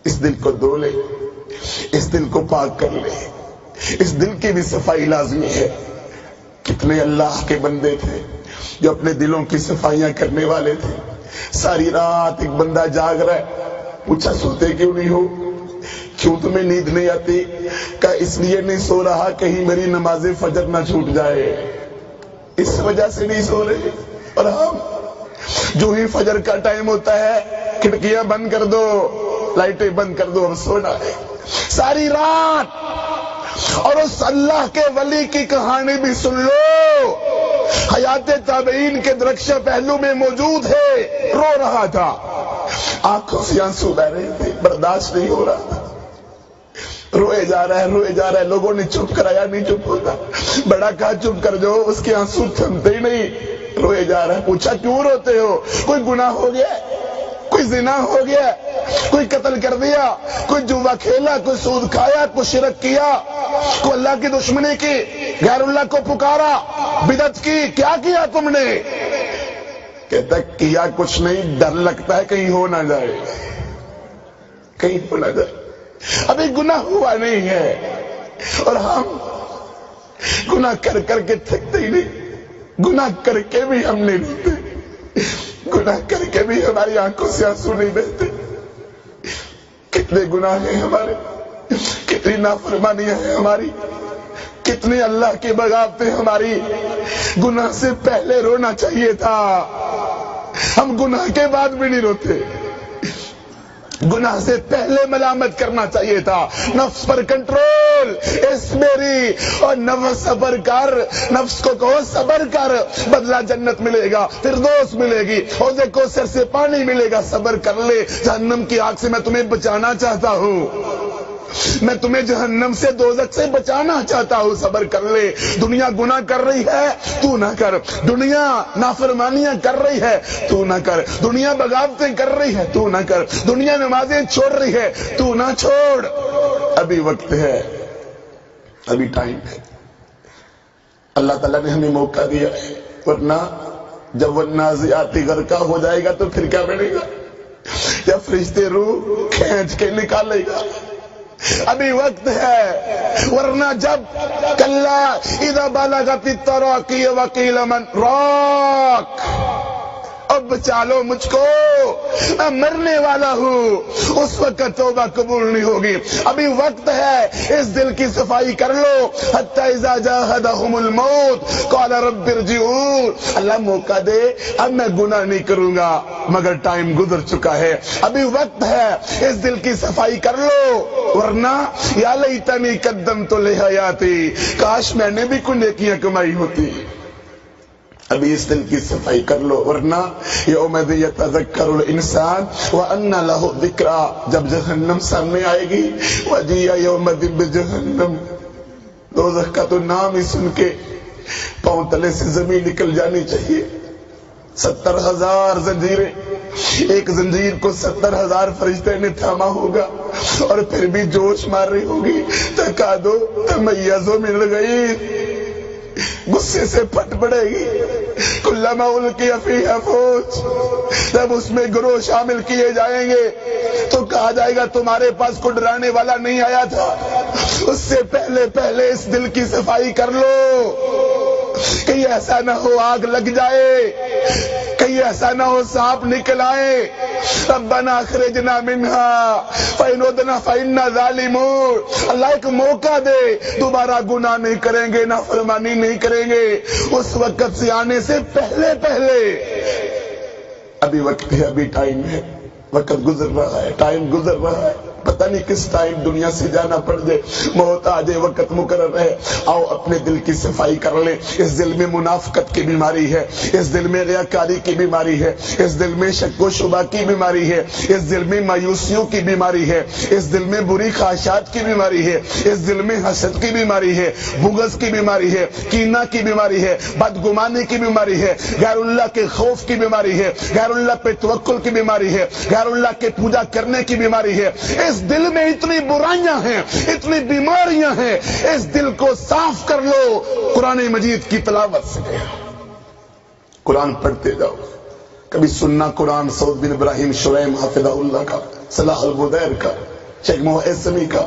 اس دل کو دھو لے، اس دل کو پاک کر لے، اس دل کی بھی صفائی لازمی ہے۔ کتنے اللہ کے بندے تھے جو اپنے دلوں کی صفائیاں کرنے والے تھے۔ ساری رات ایک بندہ جاگ رہا ہے، پوچھا سوتے کیوں نہیں ہو، کیوں تمہیں نیند نہیں آتی؟ کہا اس لیے نہیں سو رہا کہیں میری نماز فجر نہ چھوٹ جائے، اس وجہ سے نہیں سو رہے۔ اور ہم جو ہی فجر کا ٹائم ہوتا ہے کھڑکیاں بند کر دو، لائٹیں بند کر دو، اب سونا ہے۔ ساری رات۔ اور اس اللہ کے ولی کی کہانی بھی سن لو، حیات تابعین کے درخشہ پہلو میں موجود ہے، رو رہا تھا، آنکھوں سے آنسو بہ رہے تھے، برداشت نہیں ہو رہا تھا، روئے جا رہا ہے، روئے جا رہا ہے۔ لوگوں نے چپ کرایا، نہیں چپ ہوتا، بڑا کہا چپ کر جو، اس کے آنسو تھمتے ہی نہیں، روئے جا رہا ہے۔ پوچھا کیوں روتے ہو؟ کوئی گناہ ہو گیا، کوئی زنا ہو گیا، کوئی قتل کر دیا، کوئی جوا کھیلا، کوئی سود کھایا، کوئی شرک کیا، کوئی اللہ کی دشمنی کی، غیر اللہ کو پکارا، بدعت کی، کیا کیا تم نے؟ کہتا کیا کچھ نہیں، ڈر لگتا ہے کہیں ہو نہ جائے، کہیں ہو نہ جائے، ابھی گناہ ہوا نہیں ہے۔ اور ہم گناہ کر کر کے تھکتے ہی نہیں، گناہ کر کے بھی ہم نہیں روتے، گناہ کر کے بھی ہماری آنکھوں سے آنسو نہیں بہتے۔ کتنے گناہ ہیں ہمارے، کتنی نافرمانیاں ہیں ہماری، کتنی اللہ کی بغاوتیں ہماری۔ گناہ سے پہلے رونا چاہیے تھا، ہم گناہ کے بعد بھی نہیں روتے۔ گناہ سے پہلے ملامت کرنا چاہیے تھا، نفس پر کنٹرول، اس میری اور نفس صبر کر، نفس کو کہو صبر کر، بدلہ جنت ملے گا، فردوس ملے گی، حوض کوثر سے پانی ملے گا، صبر کر لے، جہنم کی آگ سے میں تمہیں بچانا چاہتا ہوں، میں تمہیں جہنم سے دوزخ سے بچانا چاہتا ہوں، صبر کر لے۔ دنیا گناہ کر رہی ہے تو نہ کر، دنیا نافرمانیاں کر رہی ہے تو نہ کر، دنیا بغاوتیں کر رہی ہے تو نہ کر، دنیا نمازیں چھوڑ رہی ہے تو نہ چھوڑ، ابھی وقت ہے، ابھی ٹائم ہے۔ اللہ تعالیٰ نے ہمیں موقع دیا ہے، ورنہ جب وہ نازعات غرقہ ہو جائے گا تو پھر کیا بنے گا؟ جب فرشتے روح کھینچ کے نکالے گا، ابھی وقت ہے، ورنہ جب کلا اذا بلغت التراقی وقیل من راق، اب بچا لو مجھ کو، میں مرنے والا ہوں، اس وقت توبہ قبول نہیں ہوگی۔ ابھی وقت ہے، اس دل کی صفائی کر لو۔ حتی اذا جاہدہم الموت قال رب ارجعون، اللہ موقع دے، اب میں گناہ نہیں کروں گا، مگر ٹائم گزر چکا ہے، ابھی وقت ہے، اس دل کی صفائی کر لو، ورنہ یا لیتنی قدمت لحیاتی، کاش میں نے بھی کوئی نیکیاں کمائی ہوتی۔ ابھی اس دل کی صفائی کر لو، ورنہ یومئذ یتذکر الانسان وانى له الذکریٰ، جب جہنم سامنے آئے گی، وجیء یومئذ بجہنم، دوزخ کا تو نام ہی سن کے پاؤں تلے سے زمین نکل جانی چاہیے۔ 70,000 زنجیریں، ایک زنجیر کو 70,000 فرشتے نے تھاما ہوگا، اور پھر بھی جوش مار رہی ہوگی، تکادو تمیزو مل گئی، غصے سے پھٹ پڑے گی۔ کلما القی فیہا فوج، جب اس میں گروہ شامل کیے جائیں گے تو کہا جائے گا تمہارے پاس کوئی ڈرانے والا نہیں آیا تھا، اس سے پہلے پہلے اس دل کی صفائی کر لو، کہیں ایسا نہ ہو آگ لگ جائے، کہیں ایسا نہ ہو سانپ نکل آئے۔ ربنا اخرجنا منہا فإن عدنا فإنا ظالمون، اللہ ایک موقع دے، دوبارہ گناہ نہیں کریں گے، نافرمانی نہیں کریں گے، اس وقت سے آنے سے پہلے پہلے۔ ابھی وقت ہے، ابھی ٹائم ہے، وقت گزر رہا ہے، ٹائم گزر رہا ہے، پتہ نہیں کس ٹائم دنیا سے جانا پڑ جائے، موت آ جائے، وقت مقرر ہے۔ آؤ اپنے دل کی صفائی کر لیں۔ اس دل میں منافقت کی بیماری ہے، اس دل میں ریاکاری کی بیماری ہے، اس دل میں شک و شبہ کی بیماری ہے، اس دل میں مایوسیوں کی بیماری ہے، اس دل میں بری خواہشات کی بیماری ہے، اس دل میں حسد کی بیماری ہے، بغض کی بیماری ہے، کینہ کی بیماری ہے، بدگمانی کی بیماری ہے، غیر اللہ کے خوف کی بیماری ہے، غیر اللہ پہ توکل کی بیماری ہے، غیر اللہ کے پوجا کرنے کی بیماری ہے۔ اس دل میں اتنی برائیاں ہیں، اتنی بیماریاں ہیں، اس دل کو صاف کر لو قرآن مجید کی تلاوت سے۔ قرآن پڑھتے جاؤ، کبھی سننا قرآن سعود بن ابراہیم شریم حافظہ اللہ کا، صلاح البدیر کا، شیخ محسمی کا